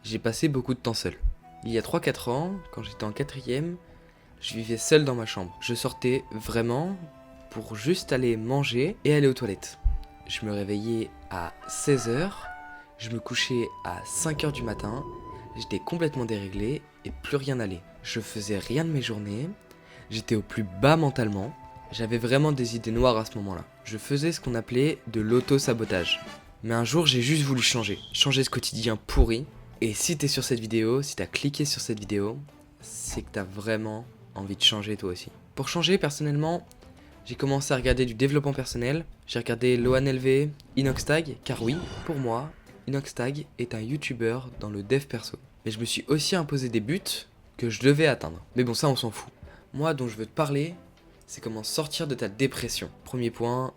j'ai passé beaucoup de temps seul. Il y a 3-4 ans, quand j'étais en quatrième, je vivais seul dans ma chambre. Je sortais vraiment pour juste aller manger et aller aux toilettes. Je me réveillais à 16h, je me couchais à 5h du matin, j'étais complètement déréglé et plus rien n'allait. Je faisais rien de mes journées, j'étais au plus bas mentalement, j'avais vraiment des idées noires à ce moment-là. Je faisais ce qu'on appelait de l'auto-sabotage. Mais un jour, j'ai juste voulu changer ce quotidien pourri. Et si t'es sur cette vidéo, si t'as cliqué sur cette vidéo, c'est que t'as vraiment envie de changer toi aussi. Pour changer, personnellement, j'ai commencé à regarder du développement personnel. J'ai regardé LoanLV, Inoxtag, car oui, pour moi, Inoxtag est un YouTuber dans le dev perso. Mais je me suis aussi imposé des buts que je devais atteindre. Mais bon, ça on s'en fout. Moi, dont je veux te parler, c'est comment sortir de ta dépression. Premier point,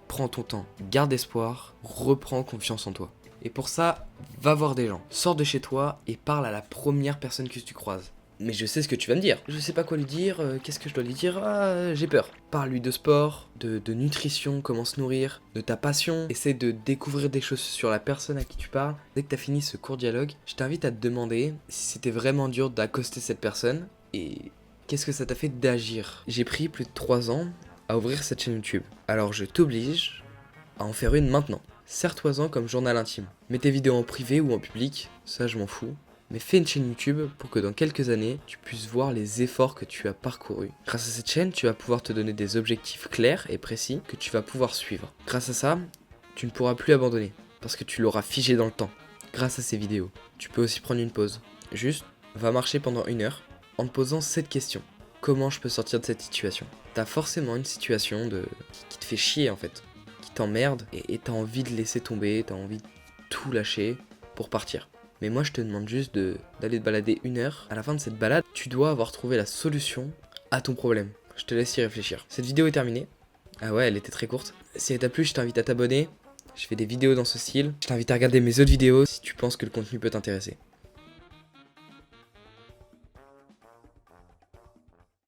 prends ton temps, garde espoir, reprends confiance en toi. Et pour ça, va voir des gens. Sors de chez toi et parle à la première personne que tu croises. Mais je sais ce que tu vas me dire. Je sais pas quoi lui dire, qu'est-ce que je dois lui dire? Ah, j'ai peur. Parle-lui de sport, de nutrition, comment se nourrir, de ta passion. Essaie de découvrir des choses sur la personne à qui tu parles. Dès que t'as fini ce court dialogue, je t'invite à te demander si c'était vraiment dur d'accoster cette personne et qu'est-ce que ça t'a fait d'agir. J'ai pris plus de 3 ans à ouvrir cette chaîne YouTube. Alors je t'oblige à en faire une maintenant. Sers-toi-en comme journal intime. Mets tes vidéos en privé ou en public, ça je m'en fous. Mais fais une chaîne YouTube pour que dans quelques années, tu puisses voir les efforts que tu as parcourus. Grâce à cette chaîne, tu vas pouvoir te donner des objectifs clairs et précis que tu vas pouvoir suivre. Grâce à ça, tu ne pourras plus abandonner, parce que tu l'auras figé dans le temps. Grâce à ces vidéos, tu peux aussi prendre une pause. Juste, va marcher pendant 1 heure en te posant cette question. Comment je peux sortir de cette situation? T'as forcément une situation qui te fait chier en fait, qui t'emmerde et t'as envie de laisser tomber, t'as envie de tout lâcher pour partir. Mais moi je te demande juste d'aller te balader 1 heure. À la fin de cette balade, tu dois avoir trouvé la solution à ton problème. Je te laisse y réfléchir. Cette vidéo est terminée. Ah ouais, elle était très courte. Si elle t'a plu, je t'invite à t'abonner. Je fais des vidéos dans ce style. Je t'invite à regarder mes autres vidéos si tu penses que le contenu peut t'intéresser.